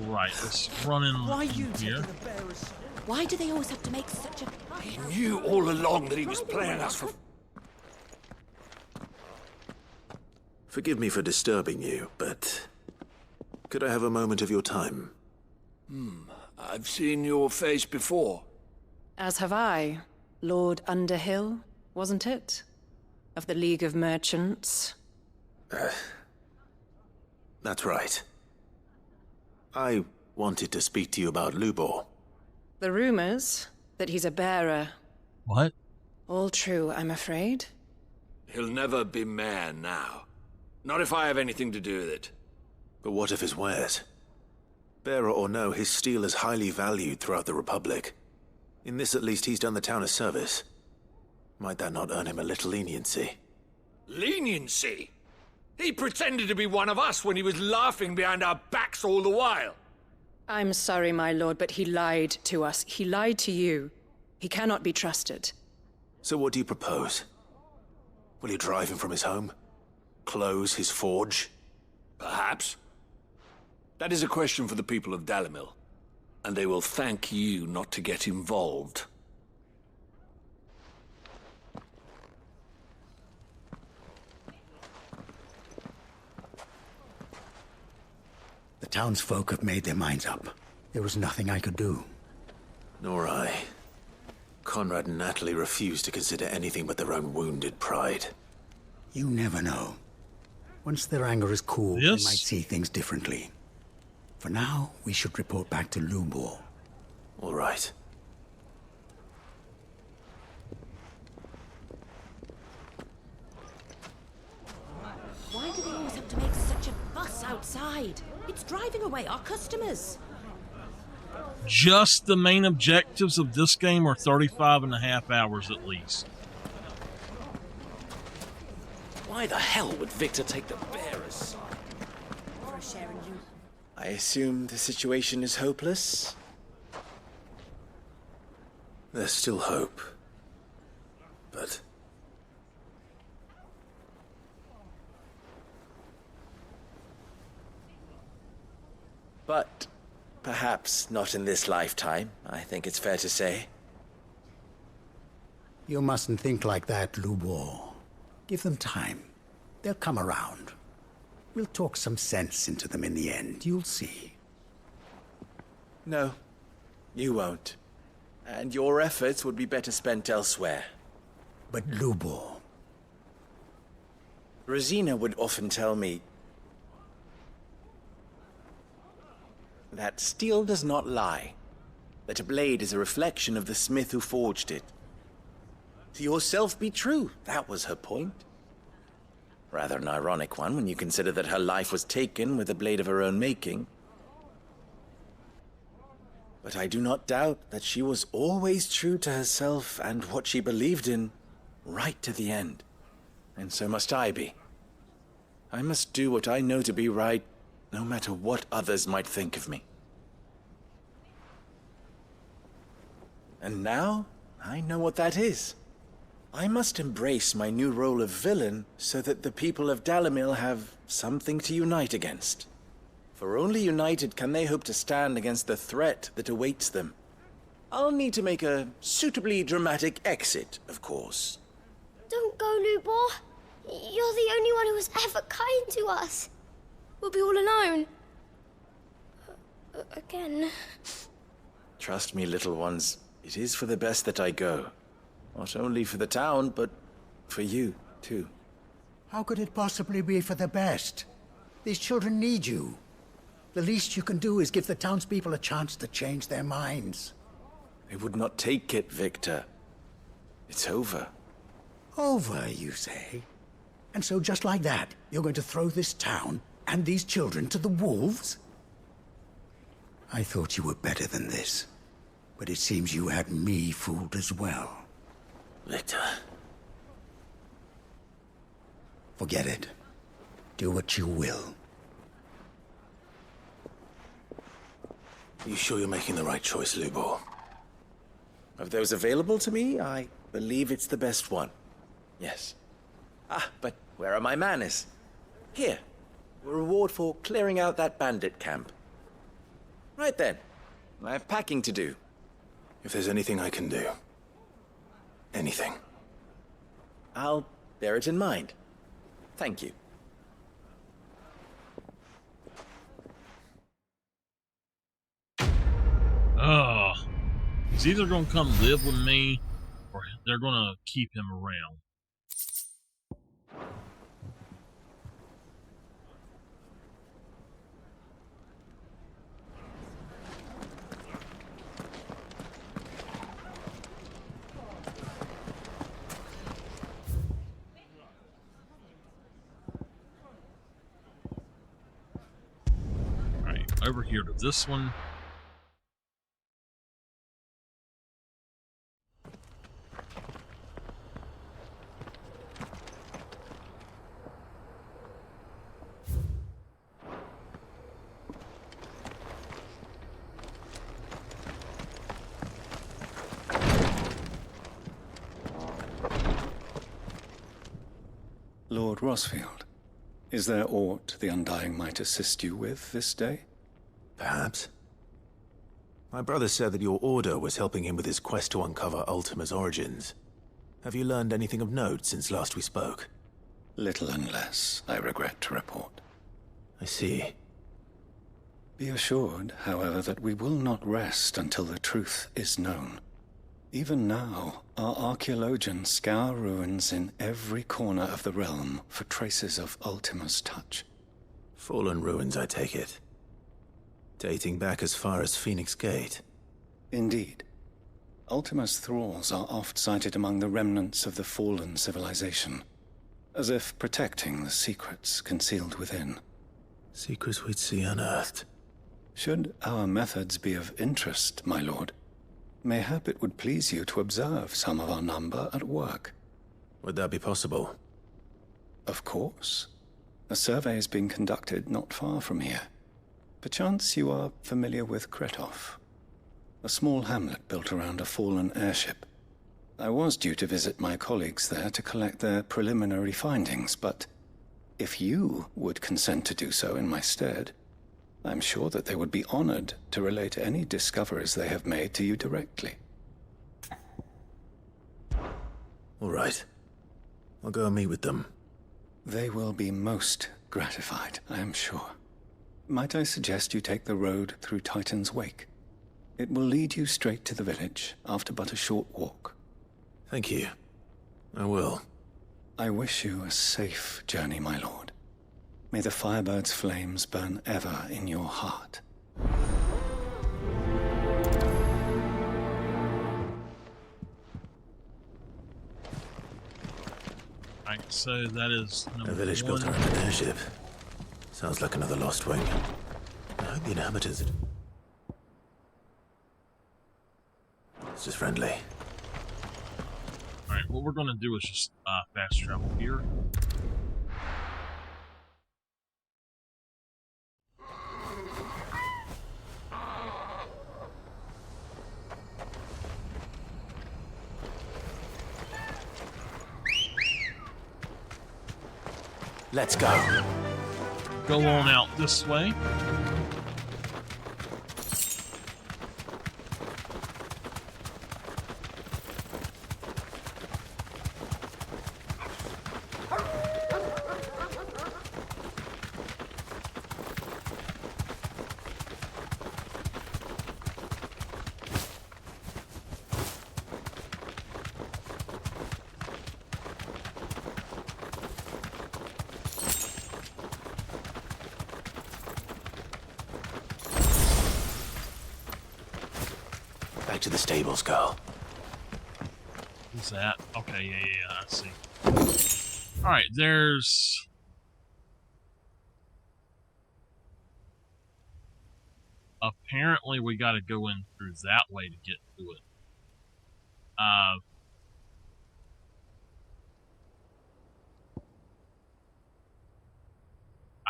Alright, let's run in Why you here. taking the bearers? Why do they always have to make such a... He knew all along that he was playing us for... Forgive me for disturbing you, but could I have a moment of your time? I've seen your face before. As have I. Lord Underhill, wasn't it? Of the League of Merchants. That's right. I wanted to speak to you about Lubor. The rumors that he's a bearer. What? All true, I'm afraid. He'll never be mayor now. Not if I have anything to do with it. But what of his wares? Bearer or no, his steel is highly valued throughout the Republic. In this, at least, he's done the town a service. Might that not earn him a little leniency? Leniency? He pretended to be one of us when he was laughing behind our backs all the while. I'm sorry, my lord, but he lied to us. He lied to you. He cannot be trusted. So what do you propose? Will you drive him from his home? Close his forge? Perhaps. That is a question for the people of Dalimil, and they will thank you not to get involved. The townsfolk have made their minds up. There was nothing I could do. Nor I. Conrad and Natalie refused to consider anything but their own wounded pride. You never know. Once their anger is cooled, Yes. they might see things differently. For now, we should report back to Lubor. All right. Why do they always have to make such a fuss outside? It's driving away our customers. Just the main objectives of this game are 35 and a half hours at least. Why the hell would Victor take the bearer's side? For a share in you. I assume the situation is hopeless? There's still hope. But... But perhaps not in this lifetime, I think it's fair to say. You mustn't think like that, Lubor. Give them time. They'll come around. We'll talk some sense into them in the end, you'll see. No, you won't. And your efforts would be better spent elsewhere. But Lubor... Rosina would often tell me that steel does not lie, that a blade is a reflection of the smith who forged it. To yourself be true, that was her point. Rather an ironic one when you consider that her life was taken with a blade of her own making. But I do not doubt that she was always true to herself and what she believed in, right to the end. And so must I be. I must do what I know to be right, no matter what others might think of me. And now, I know what that is. I must embrace my new role of villain so that the people of Dalimil have something to unite against. For only united can they hope to stand against the threat that awaits them. I'll need to make a suitably dramatic exit, of course. Don't go, Lubor. You're the only one who was ever kind to us. We'll be all alone. Again. Trust me, little ones, it is for the best that I go. Not only for the town, but for you, too. How could it possibly be for the best? These children need you. The least you can do is give the townspeople a chance to change their minds. They would not take it, Victor. It's over. Over, you say? And so just like that, you're going to throw this town and these children to the wolves? I thought you were better than this. But it seems you had me fooled as well. Victor... Forget it. Do what you will. You sure you're making the right choice, Lubor? Of those available to me, I believe it's the best one. Yes. Ah, but where are my manners? Here. A reward for clearing out that bandit camp. Right then. I have packing to do. If there's anything I can do. Anything. I'll bear it in mind. Thank you. He's either gonna come live with me, or they're gonna keep him around. Alright, over here to this one. Lord Rosfield, is there aught the Undying might assist you with this day? Perhaps. My brother said that your order was helping him with his quest to uncover Ultima's origins. Have you learned anything of note since last we spoke? Little and less, I regret to report. I see. Be assured, however, that we will not rest until the truth is known. Even now, our archaeologians scour ruins in every corner of the realm for traces of Ultima's touch. Fallen ruins, I take it. Dating back as far as Phoenix Gate. Indeed. Ultima's thralls are oft sighted among the remnants of the fallen civilization, as if protecting the secrets concealed within. Secrets we'd see unearthed. Should our methods be of interest, my lord, mayhap it would please you to observe some of our number at work. Would that be possible? Of course. A survey is being conducted not far from here. Perchance you are familiar with Kretov, a small hamlet built around a fallen airship. I was due to visit my colleagues there to collect their preliminary findings, but if you would consent to do so in my stead, I'm sure that they would be honored to relate any discoveries they have made to you directly. All right. I'll go and meet with them. They will be most gratified, I am sure. Might I suggest you take the road through Titan's Wake? It will lead you straight to the village after but a short walk. Thank you. I will. I wish you a safe journey, my lord. May the Firebird's flames burn ever in your heart. Right, so that is number A village built around an airship. Sounds like another lost wing. I hope the inhabitants... It's just friendly. Alright, what we're going to do is just fast travel here. Let's go. Go on out this way. Back to the stables, girl. Who's that? Okay, yeah, I see. Alright, there's... Apparently we gotta go in through that way to get to it. I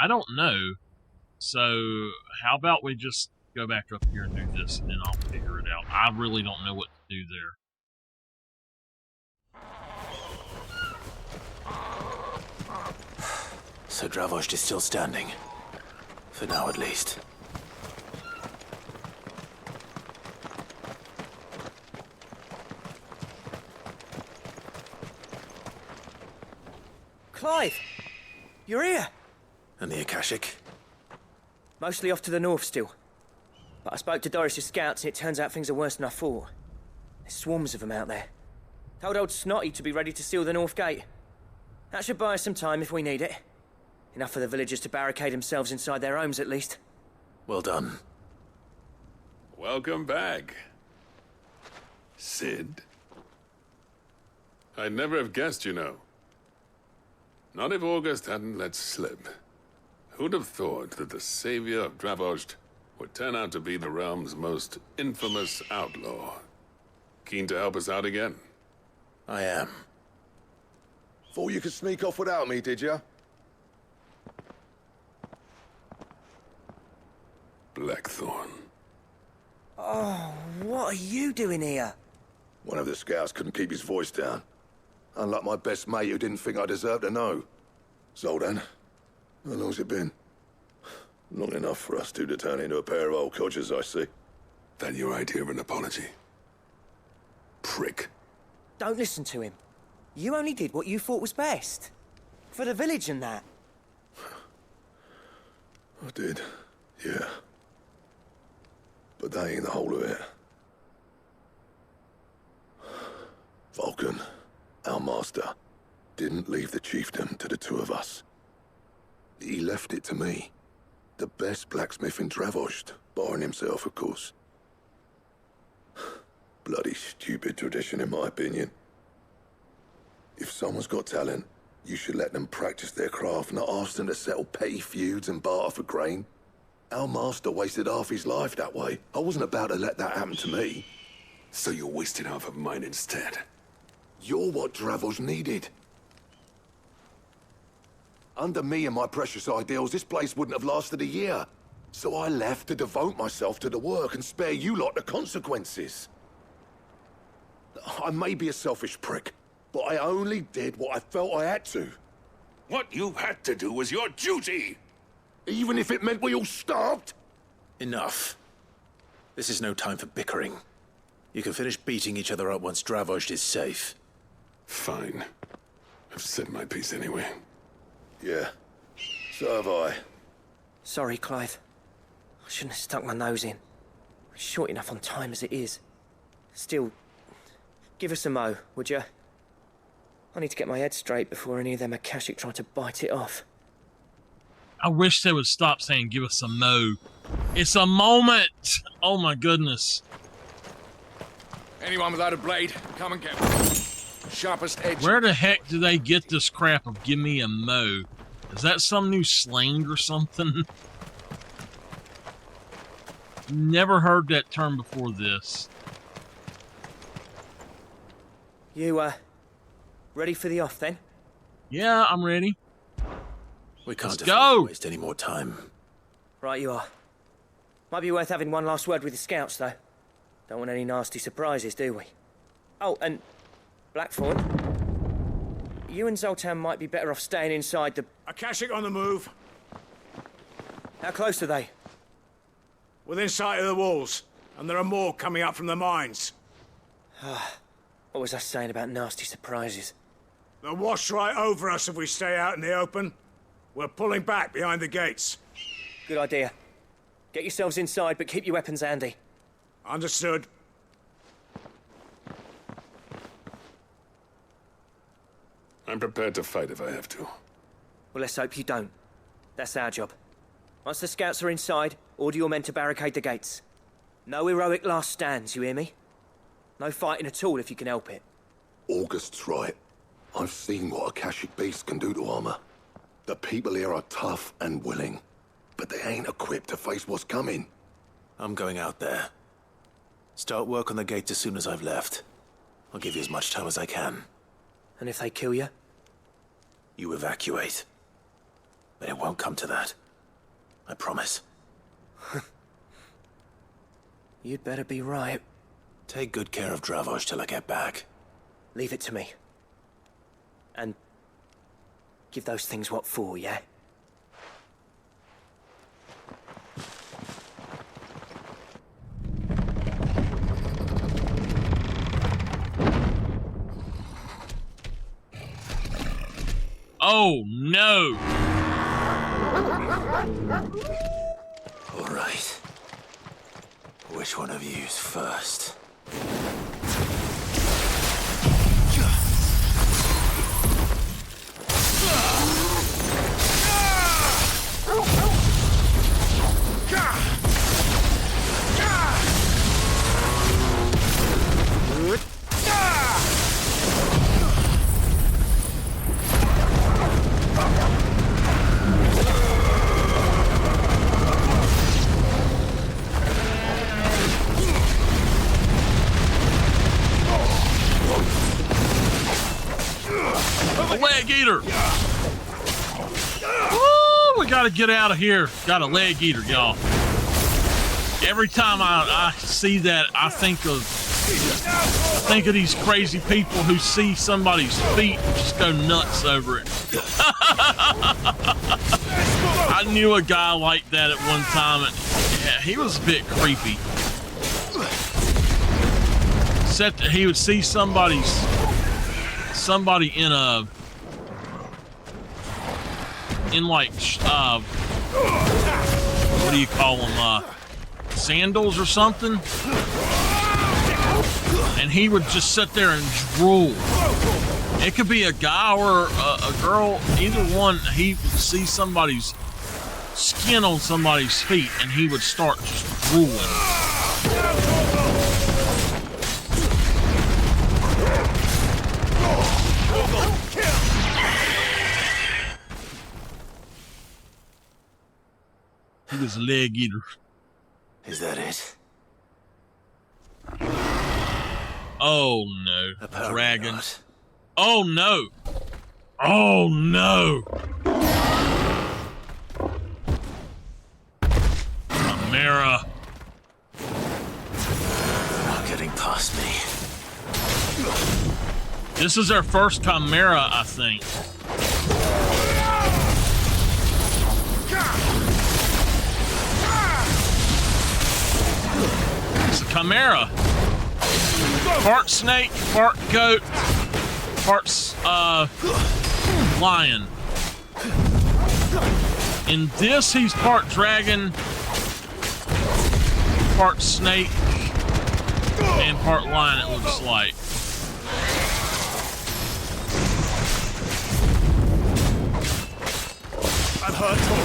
don't know. So, how about we just go back up here and do this, and then I'll figure it out. I really don't know what to do there. So Dravost is still standing. For now, at least. Clive! You're here! And the Akashic? Mostly off to the north still. But I spoke to Doris's scouts and it turns out things are worse than I thought. There's swarms of them out there. Told old Snotty to be ready to seal the north gate. That should buy us some time if we need it. Enough for the villagers to barricade themselves inside their homes at least. Well done. Welcome back, Sid. I'd never have guessed, you know. Not if August hadn't let slip. Who'd have thought that the savior of Dravost would turn out to be the realm's most infamous outlaw? Keen to help us out again? I am. Thought you could sneak off without me, did you? Blackthorn. Oh, what are you doing here? One of the scouts couldn't keep his voice down. Unlike my best mate who didn't think I deserved to know. Zoldan, how long's it been? Long enough for us two to turn into a pair of old codgers, I see. That your idea of an apology? Prick. Don't listen to him. You only did what you thought was best. For the village and that. I did, yeah. But that ain't the whole of it. Vulcan, our master, didn't leave the chiefdom to the two of us. He left it to me. The best blacksmith in Dravost, barring himself, of course. Bloody stupid tradition, in my opinion. If someone's got talent, you should let them practice their craft, not ask them to settle petty feuds and barter for grain. Our master wasted half his life that way. I wasn't about to let that happen to me. So you wasted half of mine instead. You're what Dravost needed. Under me and my precious ideals, this place wouldn't have lasted a year. So I left to devote myself to the work and spare you lot the consequences. I may be a selfish prick, but I only did what I felt I had to. What you had to do was your duty! Even if it meant we all starved? Enough. This is no time for bickering. You can finish beating each other up once Dravost is safe. Fine. I've said my piece anyway. Yeah, so have I. Sorry, Clive. I shouldn't have stuck my nose in. We're short enough on time as it is. Still, give us a mo, would you? I need to get my head straight before any of them Akashic try to bite it off. I wish they would stop saying give us a mo. It's a moment! Oh my goodness. Anyone without a blade, come and get one. Sharpest edge. Where the heck do they get this crap of give me a mo? Is that some new slang or something? Never heard that term before this. You, ready for the off then? Yeah, I'm ready. We can't Let's afford go! to waste any more time. Right you are. Might be worth having one last word with the scouts, though. Don't want any nasty surprises, do we? Oh, and Blackthorn, you and Zoltan might be better off staying inside the... Akashic on the move. How close are they? Within sight of the walls. And there are more coming up from the mines. What was I saying about nasty surprises? They'll wash right over us if we stay out in the open. We're pulling back behind the gates. Good idea. Get yourselves inside, but keep your weapons handy. Understood. I'm prepared to fight if I have to. Well, let's hope you don't. That's our job. Once the scouts are inside, order your men to barricade the gates. No heroic last stands, you hear me? No fighting at all if you can help it. August's right. I've seen what Akashic beasts can do to armor. The people here are tough and willing, but they ain't equipped to face what's coming. I'm going out there. Start work on the gate as soon as I've left. I'll give you as much time as I can. And if they kill you? You evacuate. But it won't come to that. I promise. You'd better be right. Take good care of Dravost till I get back. Leave it to me. And give those things what for, yeah? Oh, no. All right. Which one of you's first? A leg eater. Woo, we gotta get out of here. Got a leg eater, y'all. Every time I see that, I think of these crazy people who see somebody's feet and just go nuts over it. I knew a guy like that at one time, and yeah, he was a bit creepy. Except that he would see somebody in like what do you call them, sandals or something, and he would just sit there and drool. It could be a guy or a girl, either one. He would see somebody's skin on somebody's feet and he would start just drooling. He was a leg eater. Is that it? Oh no. Dragon. Not. Oh no. Oh no. Chimera. Not getting past me. This is our first Chimera, I think. It's a Chimera. Part snake, part goat, part lion. In this, he's part dragon, part snake, and part lion, it looks like. I've heard talk.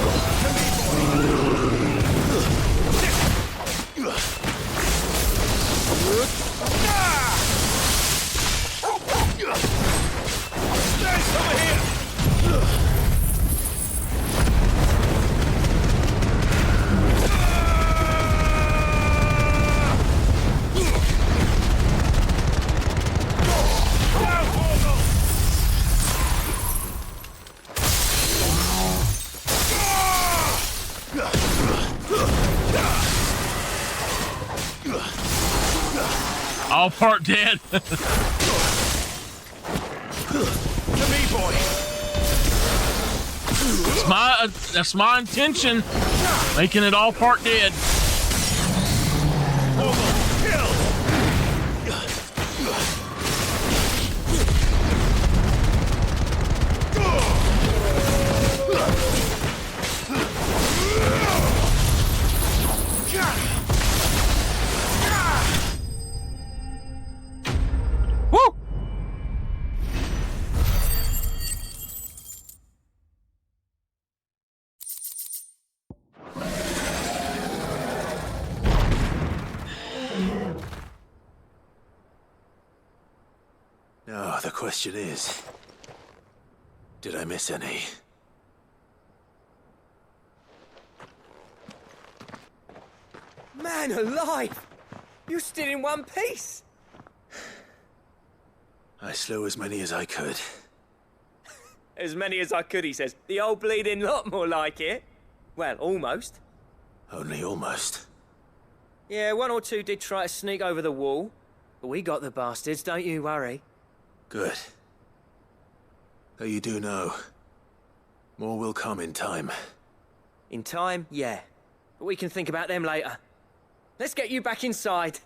Over here! All part dead. To me, boy. That's my intention. Making it all part dead. Woo! Now, the question is, did I miss any? Man alive! You're still in one piece! I slew as many as I could. As many as I could, he says. The old bleeding lot, more like it. Well, almost. Only almost. Yeah, one or two did try to sneak over the wall. But we got the bastards, don't you worry. Good. Though you do know, more will come in time. In time, yeah. But we can think about them later. Let's get you back inside.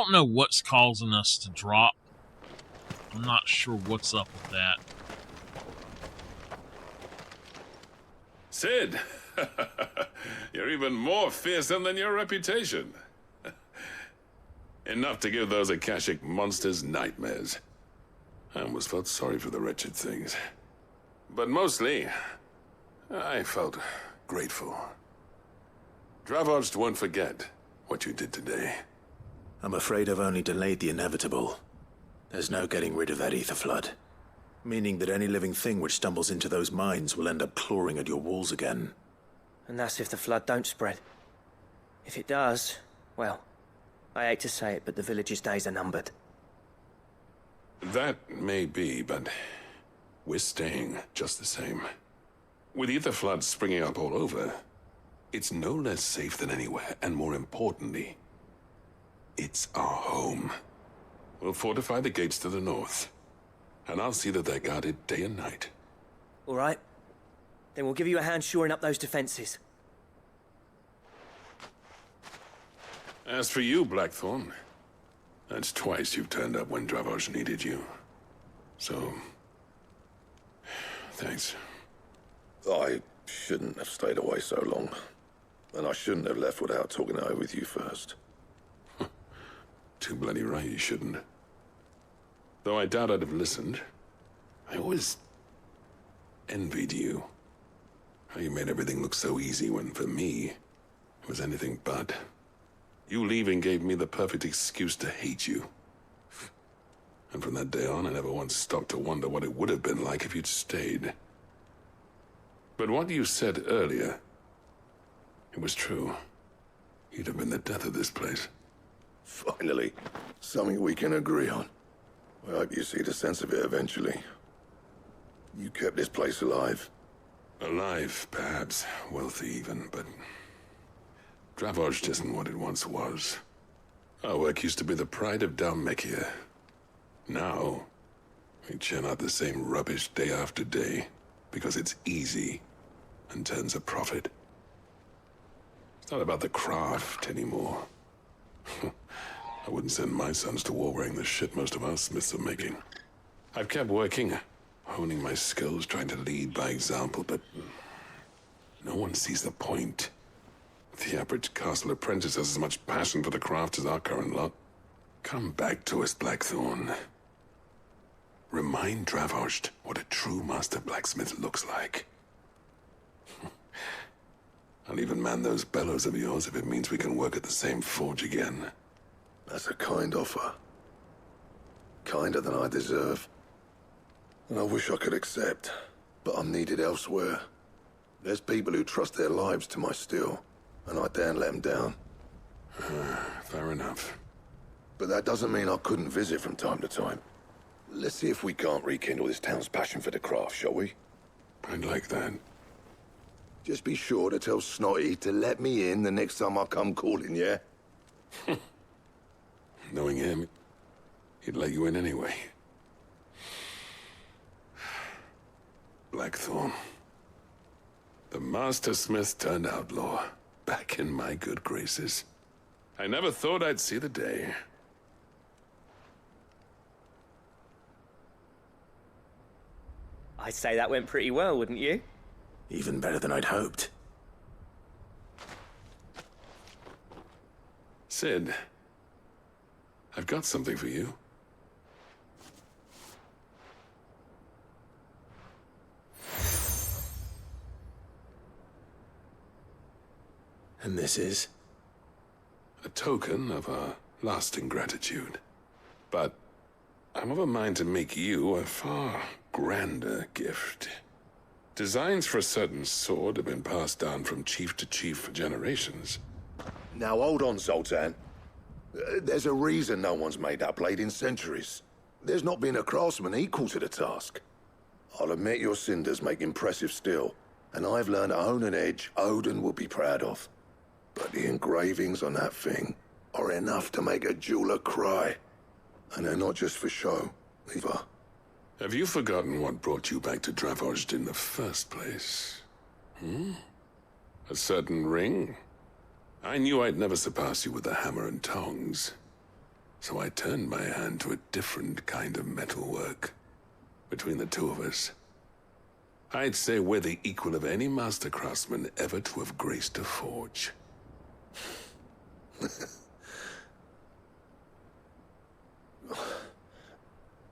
don't know what's causing us to drop. I'm not sure what's up with that. Sid! You're even more fearsome than your reputation. Enough to give those Akashic monsters nightmares. I almost felt sorry for the wretched things. But mostly, I felt grateful. Dravojst won't forget what you did today. I'm afraid I've only delayed the inevitable. There's no getting rid of that ether flood. Meaning that any living thing which stumbles into those mines will end up clawing at your walls again. And that's if the flood don't spread. If it does, well, I hate to say it, but the village's days are numbered. That may be, but we're staying just the same. With ether floods springing up all over, it's no less safe than anywhere, and more importantly, it's our home. We'll fortify the gates to the north, and I'll see that they're guarded day and night. All right. Then we'll give you a hand shoring up those defenses. As for you, Blackthorn, that's twice you've turned up when Dravoj needed you. So, thanks. I shouldn't have stayed away so long. And I shouldn't have left without talking it over with you first. Too bloody right you shouldn't. Though I doubt I'd have listened. I always envied you. How you made everything look so easy when, for me, it was anything but. You leaving gave me the perfect excuse to hate you. And from that day on, I never once stopped to wonder what it would have been like if you'd stayed. But what you said earlier, it was true. You'd have been the death of this place. Finally, something we can agree on. I hope you see the sense of it eventually. You kept this place alive. Alive, perhaps. Wealthy even, but Dravoj isn't what it once was. Our work used to be the pride of Dalmekia. Now, we churn out the same rubbish day after day because it's easy and turns a profit. It's not about the craft anymore. I wouldn't send my sons to war wearing the shit most of our smiths are making. I've kept working, honing my skills, trying to lead by example, but no one sees the point. The average castle apprentice has as much passion for the craft as our current lot. Come back to us, Blackthorn. Remind Dravoj what a true master blacksmith looks like. I'll even man those bellows of yours if it means we can work at the same forge again. That's a kind offer. Kinder than I deserve. And I wish I could accept, but I'm needed elsewhere. There's people who trust their lives to my steel, and I daren't let them down. Fair enough. But that doesn't mean I couldn't visit from time to time. Let's see if we can't rekindle this town's passion for the craft, shall we? I'd like that. Just be sure to tell Snotty to let me in the next time I come calling, yeah? Knowing him, he'd let you in anyway. Blackthorn. The Master Smith turned outlaw, back in my good graces. I never thought I'd see the day. I'd say that went pretty well, wouldn't you? Even better than I'd hoped. Sid, I've got something for you. And this is? A token of our lasting gratitude. But I'm of a mind to make you a far grander gift. Designs for a certain sword have been passed down from chief to chief for generations. Now hold on, Zoltan. There's a reason no one's made that blade in centuries. There's not been a craftsman equal to the task. I'll admit your cinders make impressive steel, and I've learned to own an edge Odin will be proud of. But the engravings on that thing are enough to make a jeweler cry. And they're not just for show, either. Have you forgotten what brought you back to Dravoj in the first place? A certain ring? I knew I'd never surpass you with the hammer and tongs. So I turned my hand to a different kind of metalwork. Between the two of us, I'd say we're the equal of any master craftsman ever to have graced a forge.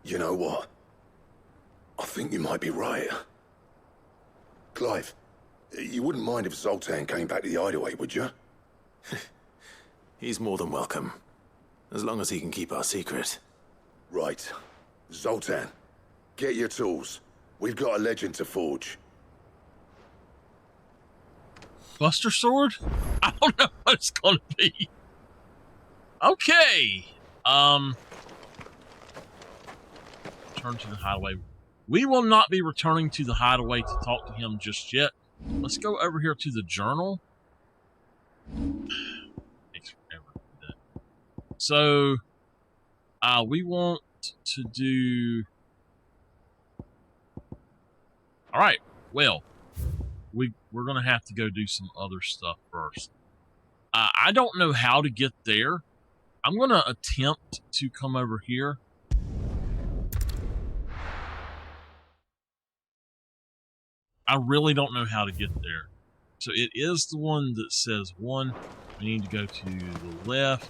You know what? I think you might be right. Clive, you wouldn't mind if Zoltan came back to the hideaway, would you? He's more than welcome, as long as he can keep our secret. Right. Zoltan, get your tools. We've got a legend to forge. Buster Sword? I don't know what it's gonna be. Okay. Return to the hideaway. We will not be returning to the hideaway to talk to him just yet. Let's go over here to the journal. Takes forever to do that. So, we want to do... Alright, well, we're going to have to go do some other stuff first. I don't know how to get there. I'm going to attempt to come over here. I really don't know how to get there. So it is the one that says 1. We need to go to the left.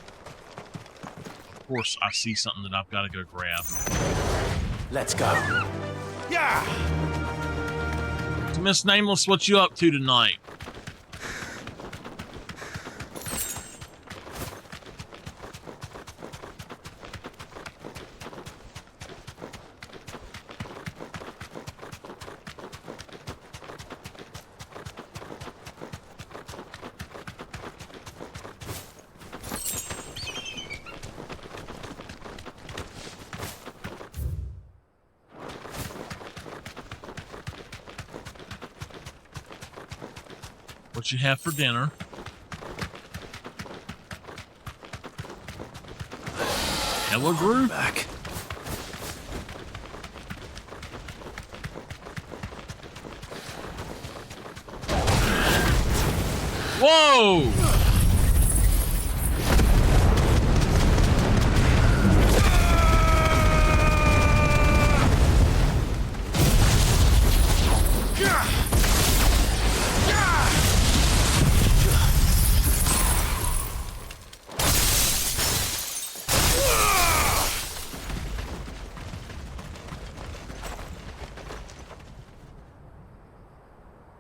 Of course, I see something that I've got to go grab. Let's go. Yeah! So Miss Nameless, what you up to tonight? What you have for dinner? Hello, Groove. Back. Whoa!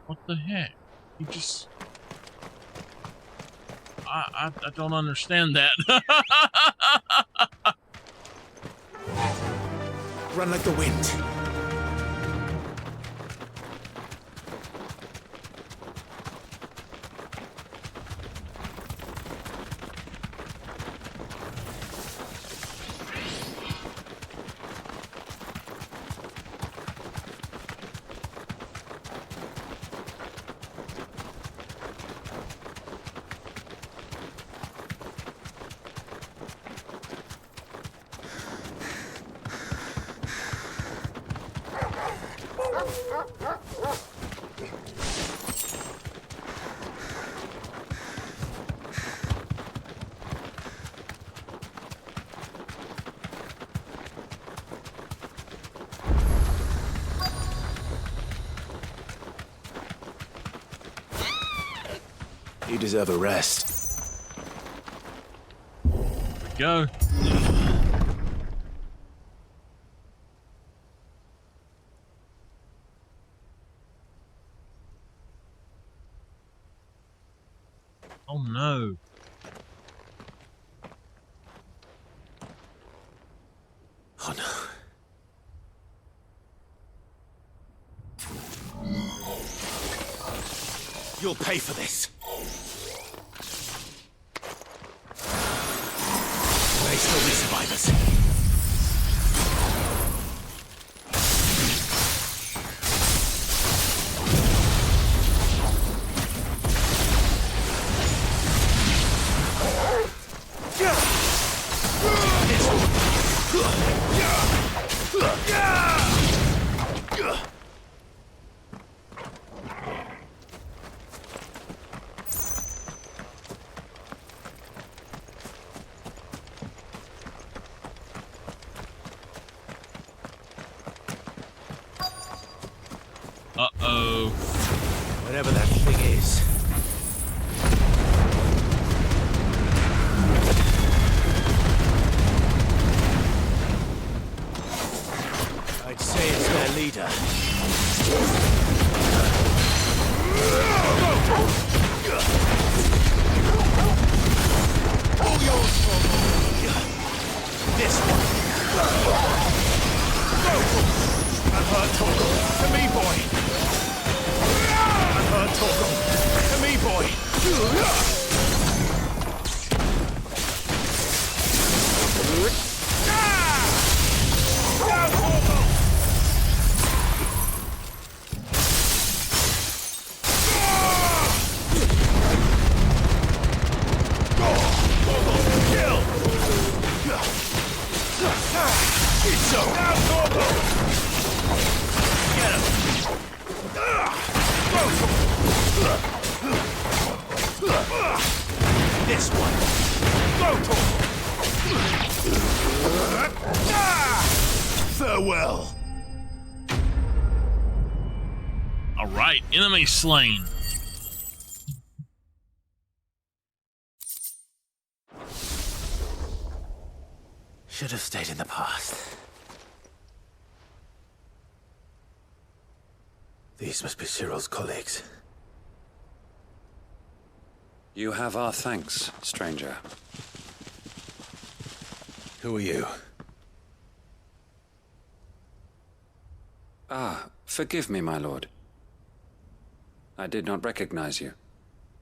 What the heck? He just... I don't understand that. Run like the wind. You deserve a rest. Go. Oh no. Oh no. You'll pay for this. May still be survivors. Whatever that thing is. I'd say it's their leader. All yours, this one. I've heard Torgal. To me, boy. I've heard Torgal. To me, boy. This one. Farewell. All right, enemy slain. Should have stayed in the past. These must be Cyril's colleagues. You have our thanks, stranger. Who are you? Ah, forgive me, my lord. I did not recognize you.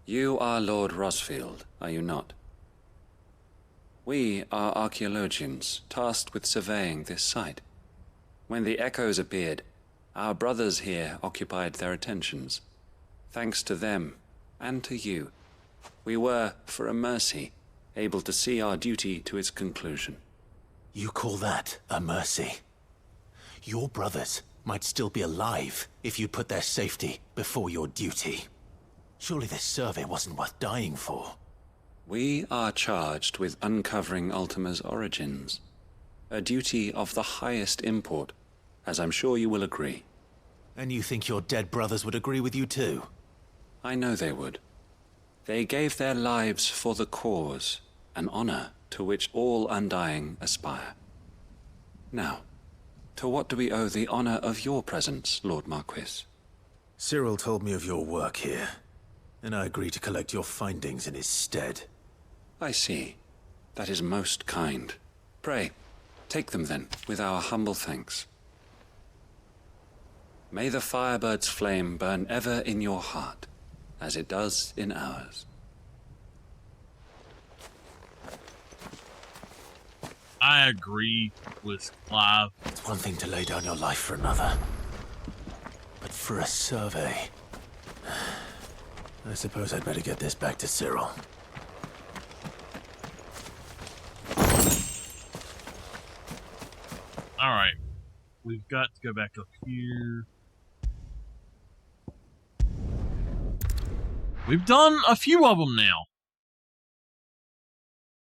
You are Lord Rosfield, are you not? We are archaeologians, tasked with surveying this site. When the echoes appeared, our brothers here occupied their attentions. Thanks to them, and to you, we were, for a mercy, able to see our duty to its conclusion. You call that a mercy? Your brothers might still be alive if you put their safety before your duty. Surely this survey wasn't worth dying for. We are charged with uncovering Ultima's origins. A duty of the highest import, as I'm sure you will agree. And you think your dead brothers would agree with you too? I know they would. They gave their lives for the cause, an honor to which all Undying aspire. Now, to what do we owe the honor of your presence, Lord Marquis? Cyril told me of your work here, and I agreed to collect your findings in his stead. I see. That is most kind. Pray, take them then, with our humble thanks. May the Firebird's flame burn ever in your heart, as it does in ours. I agree with Clive. It's one thing to lay down your life for another, but for a survey, I suppose I'd better get this back to Cyril. All right, we've got to go back up here. We've done a few of them now.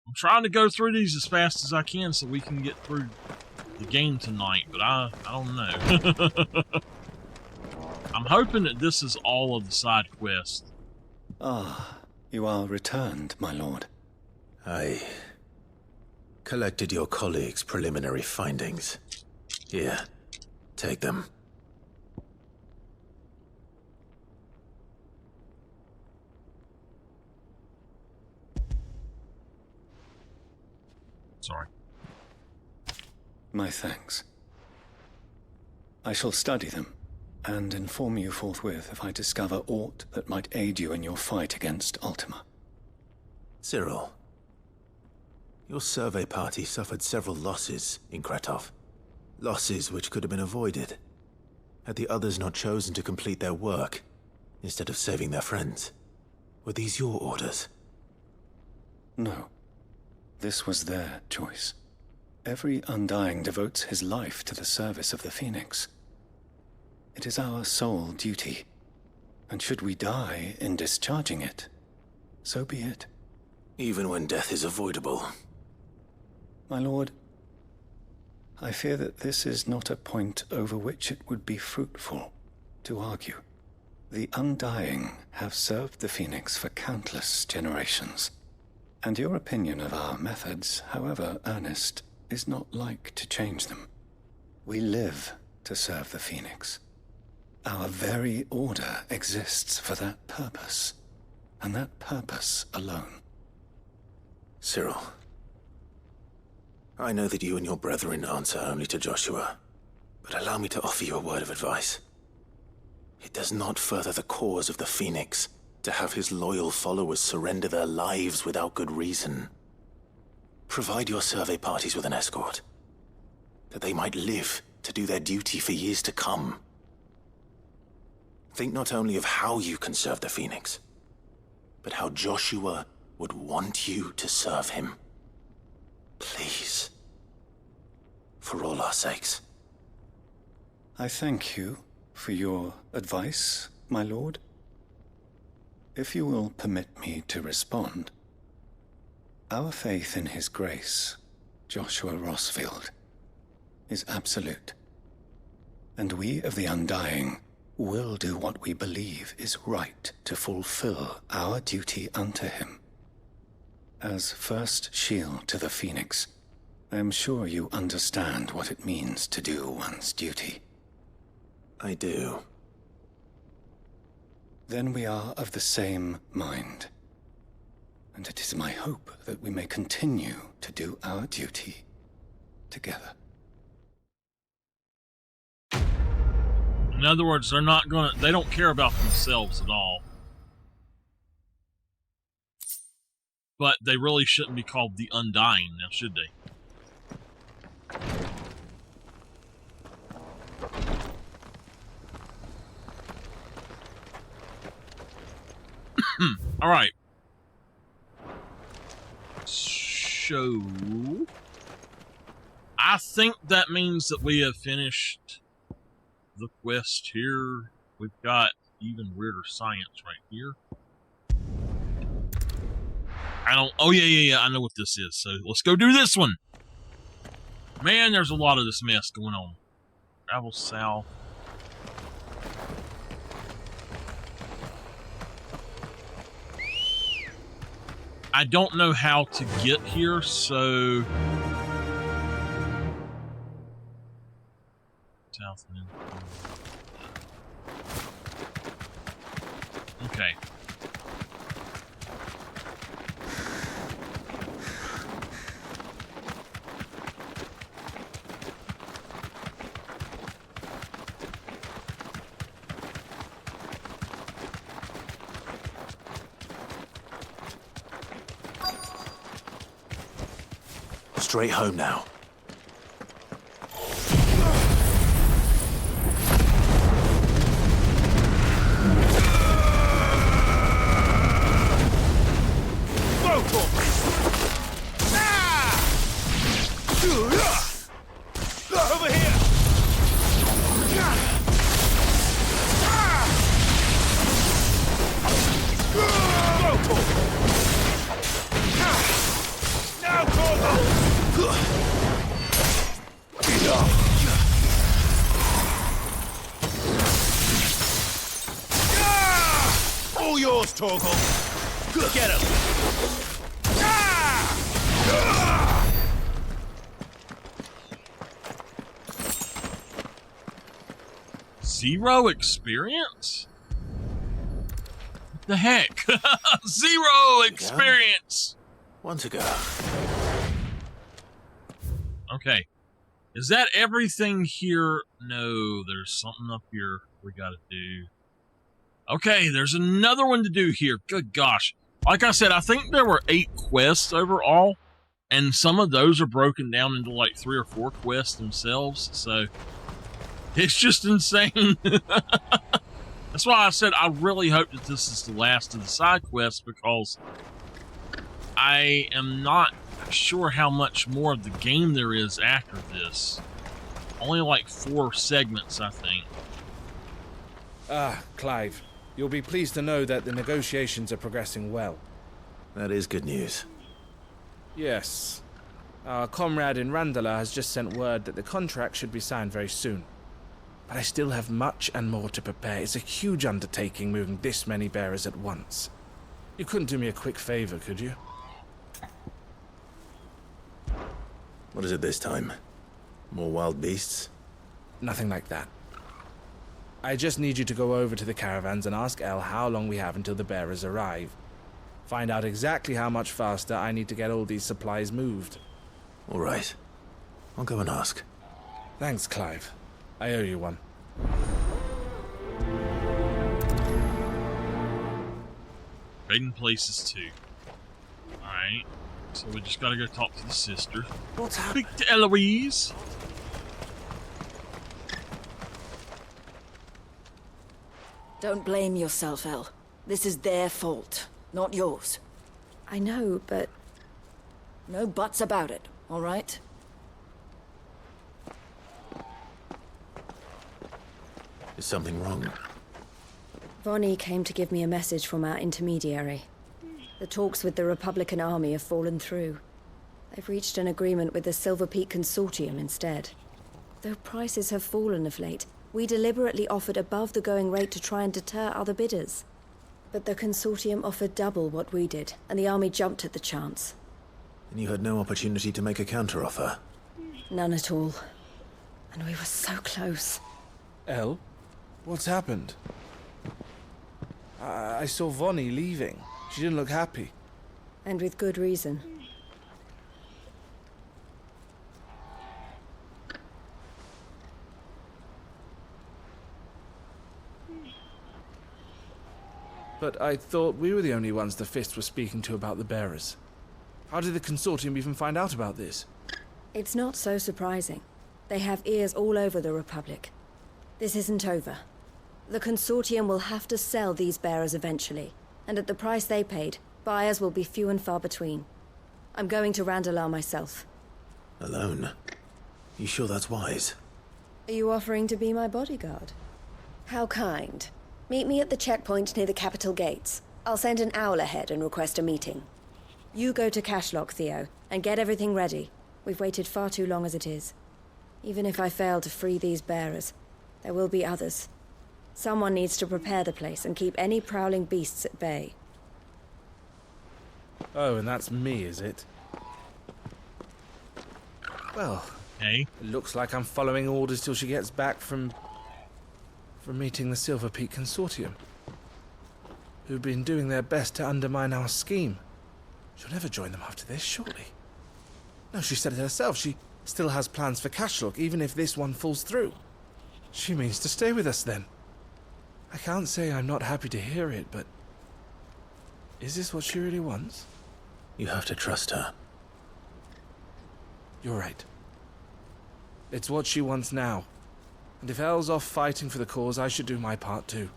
I'm trying to go through these as fast as I can so we can get through the game tonight, but I don't know. I'm hoping that this is all of the side quests. Ah, you are returned, my lord. I collected your colleagues' preliminary findings. Here, take them. Sorry. My thanks. I shall study them, and inform you forthwith if I discover aught that might aid you in your fight against Ultima. Cyril, your survey party suffered several losses in Kretov. Losses which could have been avoided, had the others not chosen to complete their work, instead of saving their friends. Were these your orders? No. This was their choice. Every Undying devotes his life to the service of the Phoenix. It is our sole duty, and should we die in discharging it, so be it. Even when death is avoidable. My lord, I fear that this is not a point over which it would be fruitful to argue. The Undying have served the Phoenix for countless generations, and your opinion of our methods, however earnest, is not like to change them. We live to serve the Phoenix. Our very order exists for that purpose, and that purpose alone. Cyril, I know that you and your brethren answer only to Joshua, but allow me to offer you a word of advice. It does not further the cause of the Phoenix to have his loyal followers surrender their lives without good reason. Provide your survey parties with an escort, that they might live to do their duty for years to come. Think not only of how you can serve the Phoenix, but how Joshua would want you to serve him. Please. For all our sakes. I thank you for your advice, my lord. If you will permit me to respond, our faith in his grace, Joshua Rossfield, is absolute. And we of the Undying will do what we believe is right to fulfill our duty unto him. As first shield to the Phoenix, I am sure you understand what it means to do one's duty. I do. Then we are of the same mind. And it is my hope that we may continue to do our duty together. In other words, they don't care about themselves at all. But they really shouldn't be called the Undying now, should they? All right. So, I think that means that we have finished the quest here. We've got even weirder science right here. Oh yeah, I know what this is. So let's go do this one. Man, there's a lot of this mess going on. Travel south. I don't know how to get here, so south. Okay. Straight home now. Over here! Now, all yours, Torgal. Get him. Zero experience? What the heck? Zero experience! One to go. Okay. Is that everything here? No, there's something up here we gotta do. Okay, there's another one to do here. Good gosh. Like I said, I think there were 8 quests overall, and some of those are broken down into like 3 or 4 quests themselves, so it's just insane. That's why I said I really hope that this is the last of the side quests, because I am not sure how much more of the game there is after this. Only like 4 segments, I think. Ah, Clive. You'll be pleased to know that the negotiations are progressing well. That is good news. Yes. Our comrade in Randala has just sent word that the contract should be signed very soon. but I still have much and more to prepare. It's a huge undertaking moving this many bearers at once. You couldn't do me a quick favor, could you? What is it this time? More wild beasts? Nothing like that. I just need you to go over to the caravans and ask El how long we have until the bearers arrive. Find out exactly how much faster I need to get all these supplies moved. All right. I'll go and ask. Thanks, Clive. I owe you one. Trading places too. Alright. So we just gotta go talk to the sister. What's happening? Speak to Eloise. Don't blame yourself, El. This is their fault, not yours. I know, but... No buts about it, all right? Is something wrong? Vonnie came to give me a message from our intermediary. The talks with the Republican army have fallen through. They've reached an agreement with the Silver Peak Consortium instead. Though prices have fallen of late, we deliberately offered above the going rate to try and deter other bidders. But the Consortium offered double what we did, and the army jumped at the chance. And you had no opportunity to make a counteroffer? None at all. And we were so close. El? What's happened? I saw Vonnie leaving. She didn't look happy. And with good reason. But I thought we were the only ones the Fist were speaking to about the bearers. How did the Consortium even find out about this? It's not so surprising. They have ears all over the Republic. This isn't over. The Consortium will have to sell these bearers eventually, and at the price they paid, buyers will be few and far between. I'm going to Randalar myself. Alone? You sure that's wise? Are you offering to be my bodyguard? How kind. Meet me at the checkpoint near the capital gates. I'll send an owl ahead and request a meeting. You go to Cashlock, Theo, and get everything ready. We've waited far too long as it is. Even if I fail to free these bearers, there will be others. Someone needs to prepare the place and keep any prowling beasts at bay. Oh, and that's me, is it? Well, hey. It looks like I'm following orders till she gets back from meeting the Silver Peak Consortium, who've been doing their best to undermine our scheme. She'll never join them after this, surely. No, she said it herself. She still has plans for Cashlock, even if this one falls through. She means to stay with us, then. I can't say I'm not happy to hear it, but... is this what she really wants? You have to trust her. You're right. It's what she wants now. And if Elle's off fighting for the cause, I should do my part too.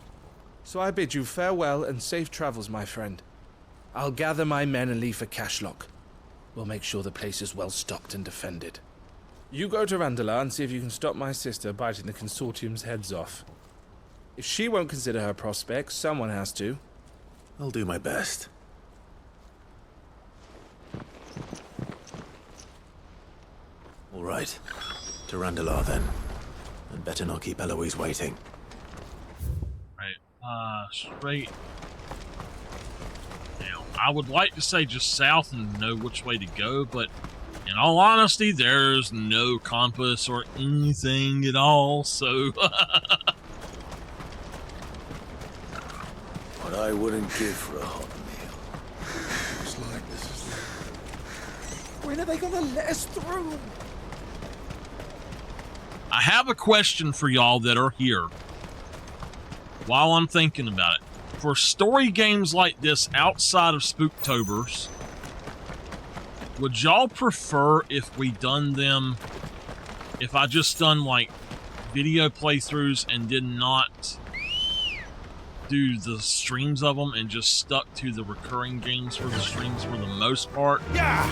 So I bid you farewell and safe travels, my friend. I'll gather my men and leave for Cashlock. We'll make sure the place is well stocked and defended. You go to Randalar and see if you can stop my sister biting the Consortium's heads off. If she won't consider her prospects, someone has to. I'll do my best. All right. To Randalar, then. And better not keep Eloise waiting. Right. Straight. Now, I would like to say just south and know which way to go, but in all honesty, there's no compass or anything at all, so... What I wouldn't give for a hot meal. Looks like this is the... When are they gonna let us through? I have a question for y'all that are here while I'm thinking about it. For story games like this outside of Spooktobers, would y'all prefer if we done them, if I just done like video playthroughs and did not do the streams of them and just stuck to the recurring games for the streams for the most part? Yeah!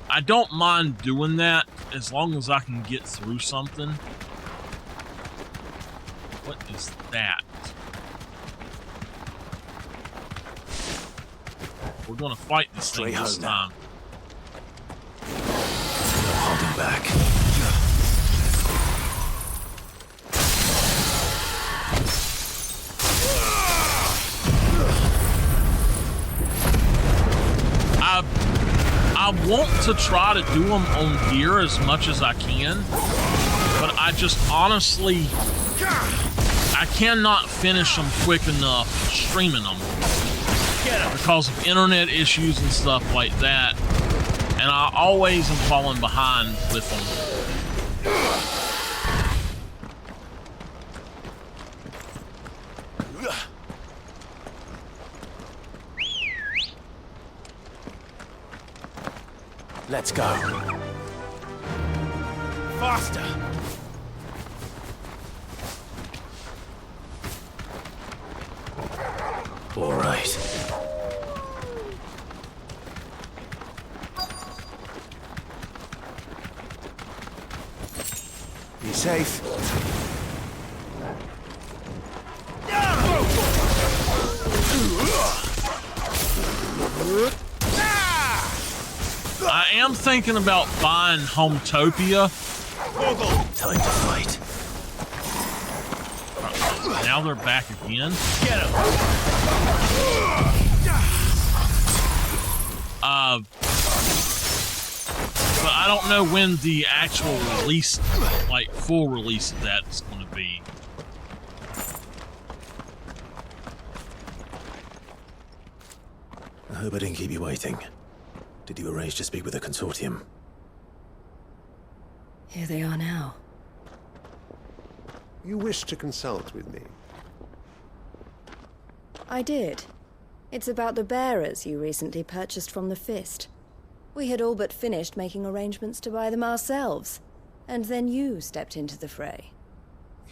I don't mind doing that as long as I can get through something. What is that? We're gonna fight this thing this time. back. I want to try to do them on here as much as I can, but I just honestly, I cannot finish them quick enough streaming them because of internet issues and stuff like that, and I always am falling behind with them. Let's go. Faster! All right. Be safe. I am thinking about buying Hometopia. Time to fight. Now they're back again. Get him! But I don't know when the actual release, like full release of that is going to be. I hope I didn't keep you waiting. Did you arrange to speak with the consortium? Here they are now. You wish to consult with me? I did. It's about the bearers you recently purchased from the Fist. We had all but finished making arrangements to buy them ourselves, and then you stepped into the fray.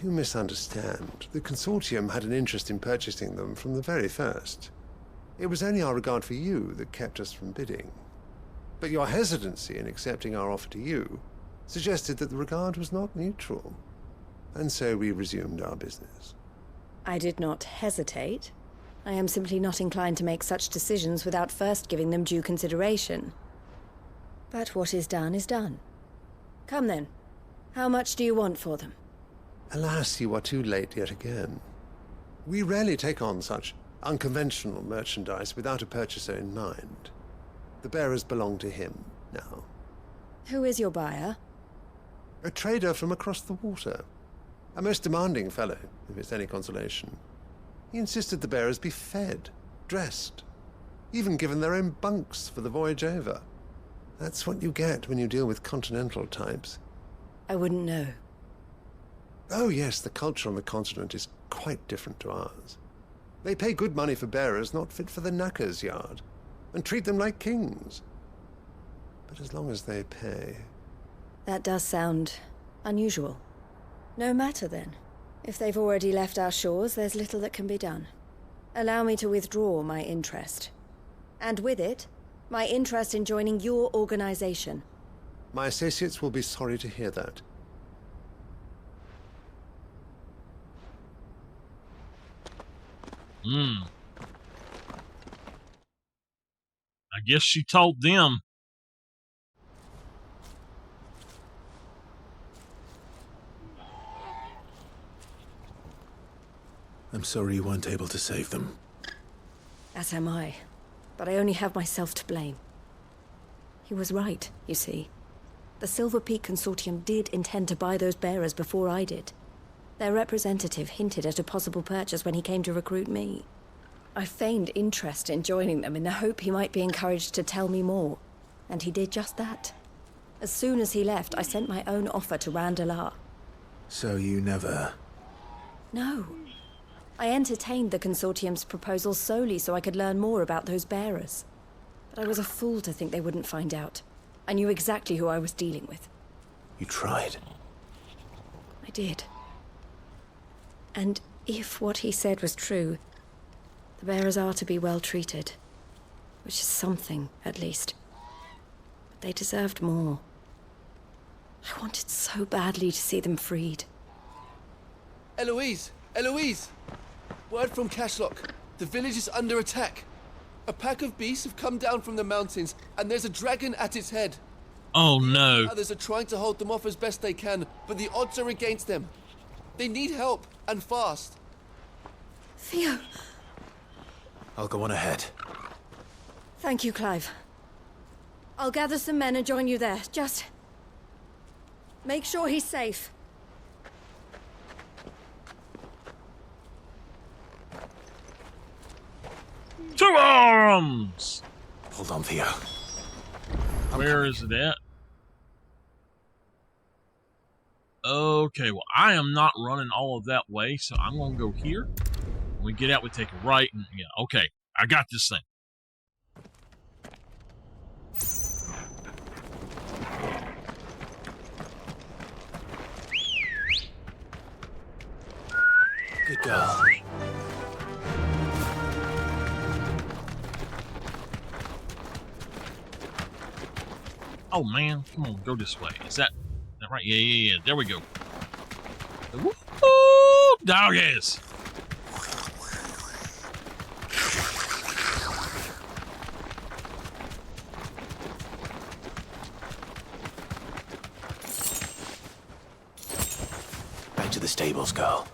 You misunderstand. The consortium had an interest in purchasing them from the very first. It was only our regard for you that kept us from bidding. But your hesitancy in accepting our offer to you suggested that the regard was not mutual. And so we resumed our business. I did not hesitate. I am simply not inclined to make such decisions without first giving them due consideration. But what is done is done. Come then. How much do you want for them? Alas, you are too late yet again. We rarely take on such unconventional merchandise without a purchaser in mind. The bearers belong to him now. Who is your buyer? A trader from across the water. A most demanding fellow, if it's any consolation. He insisted the bearers be fed, dressed, even given their own bunks for the voyage over. That's what you get when you deal with continental types. I wouldn't know. Oh yes, the culture on the continent is quite different to ours. They pay good money for bearers not fit for the knacker's yard, and treat them like kings. But as long as they pay... That does sound unusual. No matter then. If they've already left our shores, there's little that can be done. Allow me to withdraw my interest. And with it, my interest in joining your organization. My associates will be sorry to hear that. I guess she told them. I'm sorry you weren't able to save them. As am I. But I only have myself to blame. He was right, you see. The Silver Peak Consortium did intend to buy those bearers before I did. Their representative hinted at a possible purchase when he came to recruit me. I feigned interest in joining them in the hope he might be encouraged to tell me more. And he did just that. As soon as he left, I sent my own offer to Randalar. So you never... No. I entertained the Consortium's proposal solely so I could learn more about those bearers. But I was a fool to think they wouldn't find out. I knew exactly who I was dealing with. You tried. I did. And if what he said was true, the bearers are to be well treated. Which is something, at least. But they deserved more. I wanted so badly to see them freed. Eloise! Eloise! Word from Cashlock. The village is under attack. A pack of beasts have come down from the mountains, and there's a dragon at its head. Oh no. Others are trying to hold them off as best they can, but the odds are against them. They need help, and fast. Theo. I'll go on ahead. Thank you, Clive. I'll gather some men and join you there. Just make sure he's safe. To arms! Hold on, Theo. Where is it at? Okay, well, I am not running all of that way, so I'm going to go here. When we get out, we take a right, and yeah, okay, I got this thing. Good girl. Oh man, come on, go this way. Is that right? Yeah. There we go. Woo! Doggies! Back to the stables, girl.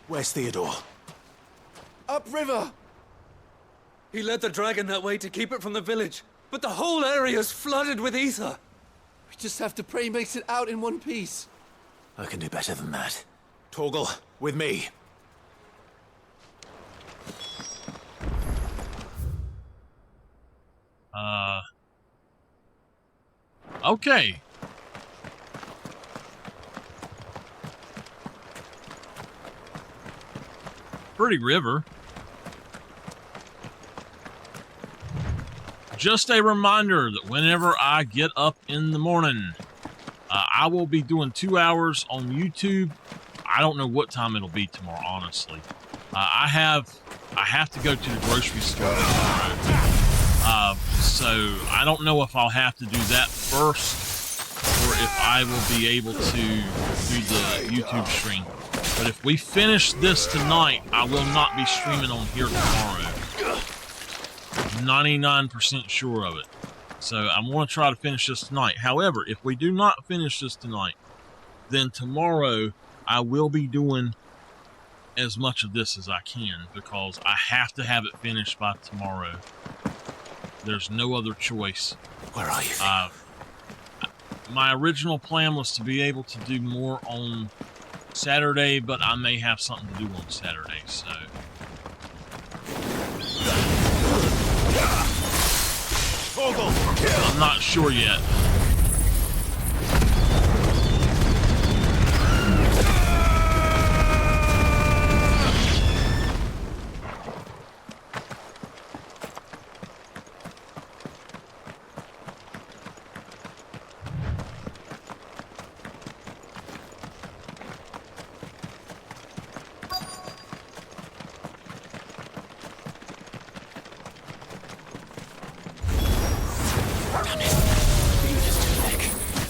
Where's Theodore? Upriver! He led the dragon that way to keep it from the village, but the whole area's flooded with ether. We just have to pray he makes it out in one piece. I can do better than that. Torgal, with me. Okay. Pretty river. Just a reminder that whenever I get up in the morning, I will be doing 2 hours on YouTube. I don't know what time it'll be tomorrow, honestly. I have to go to the grocery store tomorrow. So I don't know if I'll have to do that first or if I will be able to do the YouTube stream. But if we finish this tonight, I will not be streaming on here tomorrow. 99% sure of it. So I'm going to try to finish this tonight. However, if we do not finish this tonight, then tomorrow I will be doing as much of this as I can because I have to have it finished by tomorrow. There's no other choice. Where are you? My original plan was to be able to do more on Saturday, but I may have something to do on Saturday, so. I'm not sure yet.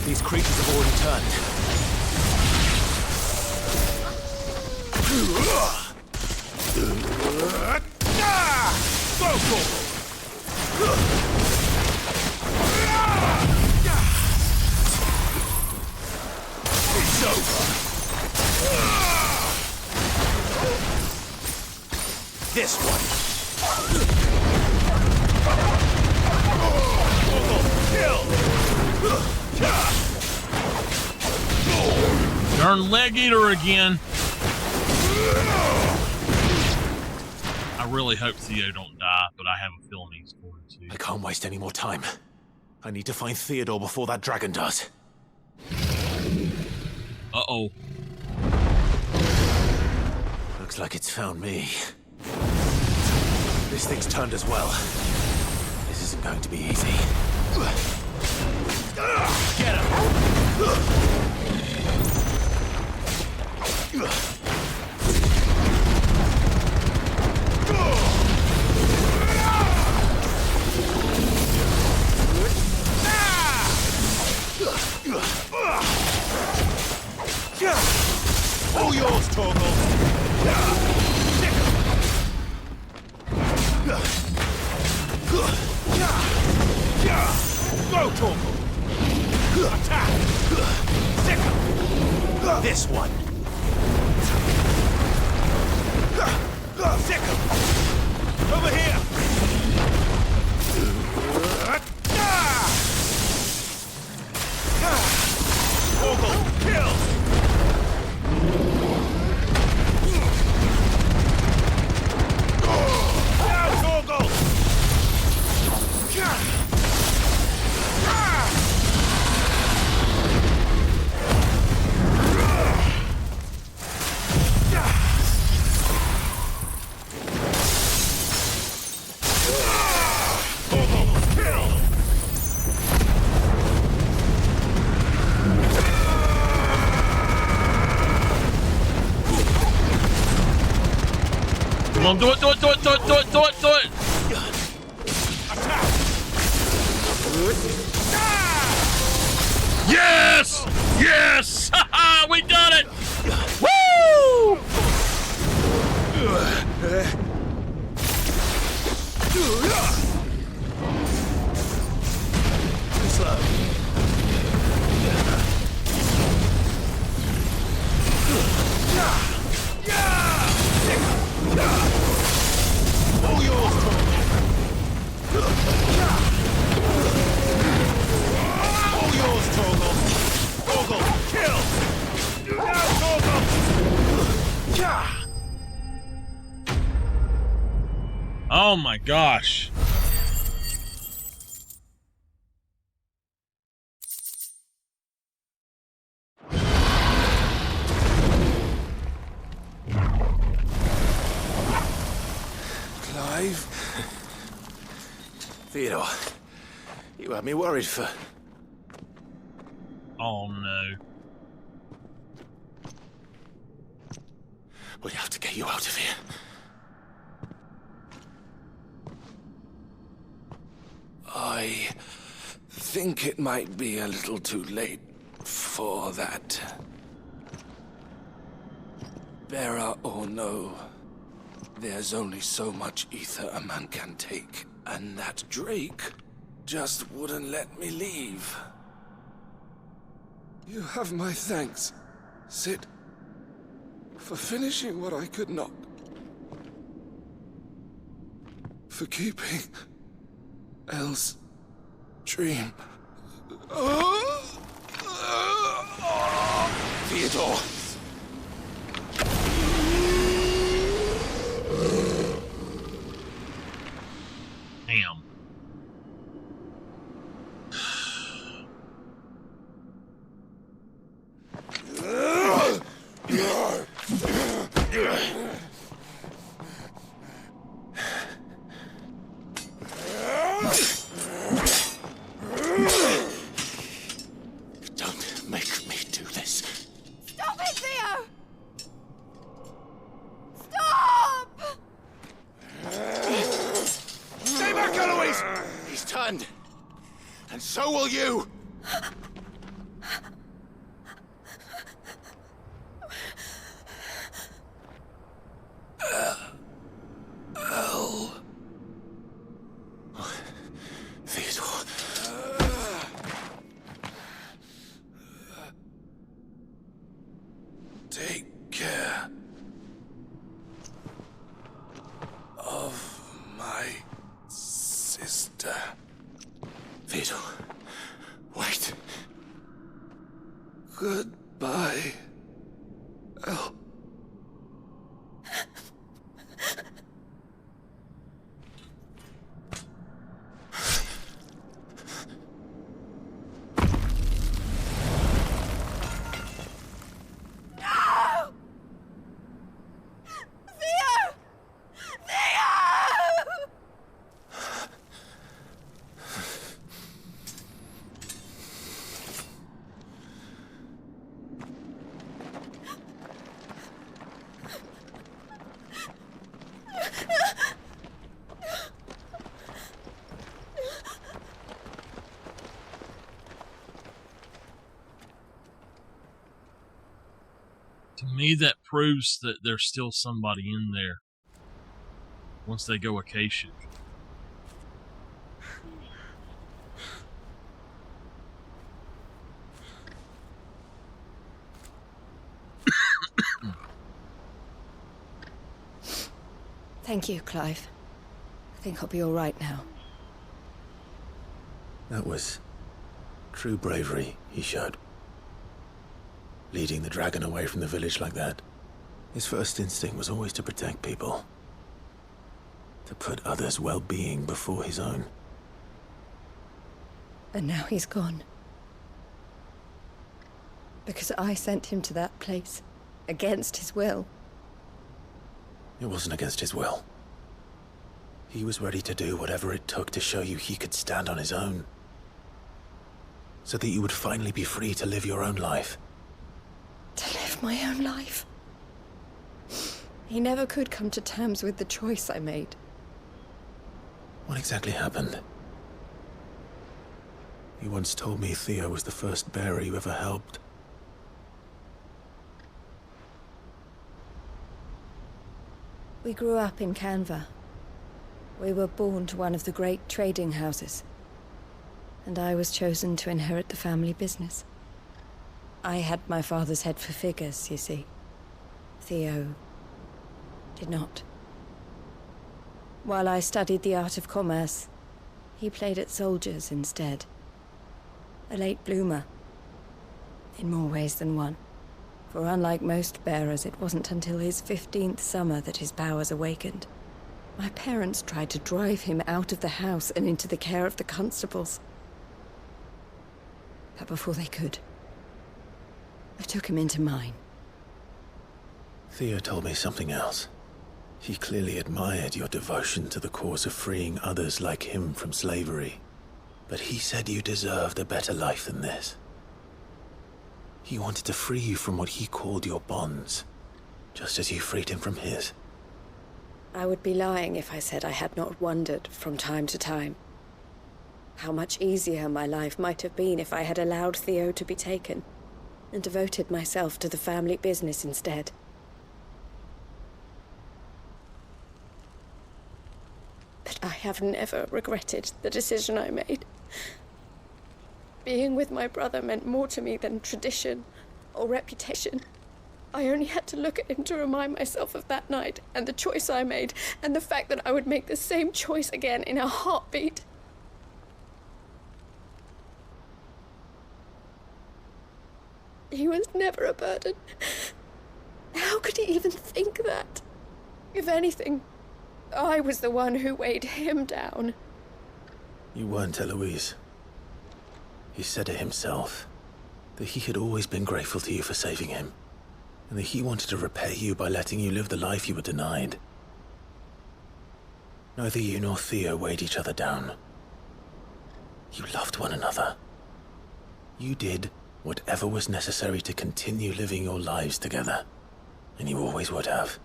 These creatures have already turned. It's over. This one. Darn leg eater again. I really hope Theo don't die, but I have a feeling he's going to. I can't waste any more time. I need to find Theodore before that dragon does. Uh-oh. Looks like it's found me. This thing's turned as well. This isn't going to be easy. Get him! Go, Torgal! Attack! Sickle! This one! Sickle! Over here! Torgal, kill! Come on, do it, do it, do it, do it, do it, do it, do it! Yes! Yes! Haha, we done it! Woo! Slow. All yours, all yours, Torgal. Torgal, kill! Now, Torgal! Oh my gosh. Clive? Theodore, you had me worried for... Oh no. We have to get you out of here. I think it might be a little too late for that. Bearer or no, there's only so much ether a man can take, and that Drake just wouldn't let me leave. You have my thanks, Sid, for finishing what I could not. For keeping Elle's dream. Theodore! Damn. Don't make me do this. Stop it, Theo! Stop! Stay back, Eloise! He's turned. And so will you! Theodore. Take care of my sister. Theodore, wait. Goodbye, Elle. No! Theo! Theo! To me, that proves that there's still somebody in there once they go Acacia. Thank you, Clive. I think I'll be all right now. That was true bravery he showed. Leading the dragon away from the village like that. His first instinct was always to protect people. To put others' well-being before his own. And now he's gone. Because I sent him to that place. Against his will. It wasn't against his will. He was ready to do whatever it took to show you he could stand on his own. So that you would finally be free to live your own life. To live my own life? He never could come to terms with the choice I made. What exactly happened? You once told me Theo was the first bearer you ever helped. We grew up in Canva. We were born to one of the great trading houses. And I was chosen to inherit the family business. I had my father's head for figures, you see. Theo did not. While I studied the art of commerce, he played at soldiers instead. A late bloomer. In more ways than one. For unlike most bearers, it wasn't until his 15th summer that his powers awakened. My parents tried to drive him out of the house and into the care of the constables. But before they could, I took him into mine. Theo told me something else. He clearly admired your devotion to the cause of freeing others like him from slavery. But he said you deserved a better life than this. He wanted to free you from what he called your bonds, just as you freed him from his. I would be lying if I said I had not wondered from time to time how much easier my life might have been if I had allowed Theo to be taken and devoted myself to the family business instead. But I have never regretted the decision I made. Being with my brother meant more to me than tradition or reputation. I only had to look at him to remind myself of that night and the choice I made and the fact that I would make the same choice again in a heartbeat. He was never a burden. How could he even think that? If anything, I was the one who weighed him down. You weren't, Eloise. He said it himself, that he had always been grateful to you for saving him, and that he wanted to repay you by letting you live the life you were denied. Neither you nor Theo weighed each other down. You loved one another. You did whatever was necessary to continue living your lives together, and you always would have.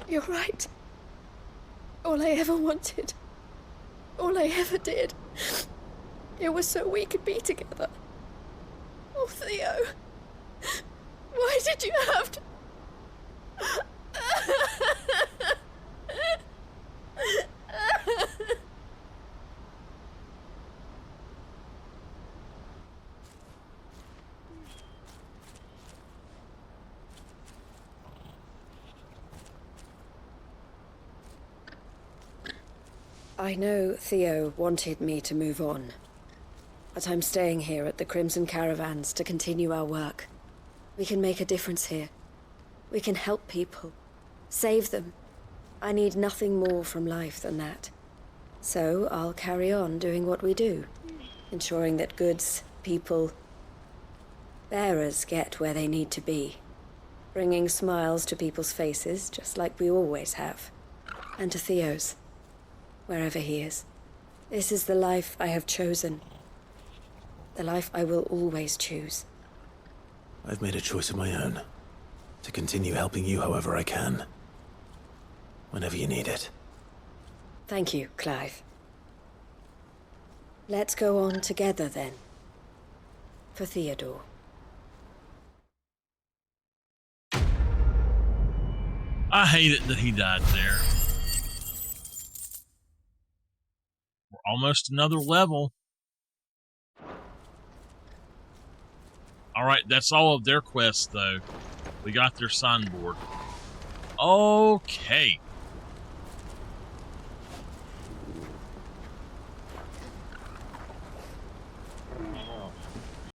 You're right. All I ever wanted, all I ever did, it was so we could be together. Oh, Theo, why did you have to... I know Theo wanted me to move on, but I'm staying here at the Crimson Caravans to continue our work. We can make a difference here. We can help people, save them. I need nothing more from life than that. So I'll carry on doing what we do, ensuring that goods, people, bearers get where they need to be, bringing smiles to people's faces just like we always have, and to Theo's. Wherever he is. This is the life I have chosen. The life I will always choose. I've made a choice of my own. To continue helping you however I can. Whenever you need it. Thank you, Clive. Let's go on together then. For Theodore. I hate it that he died there. We're almost another level. Alright, that's all of their quests, though. We got their signboard. Okay.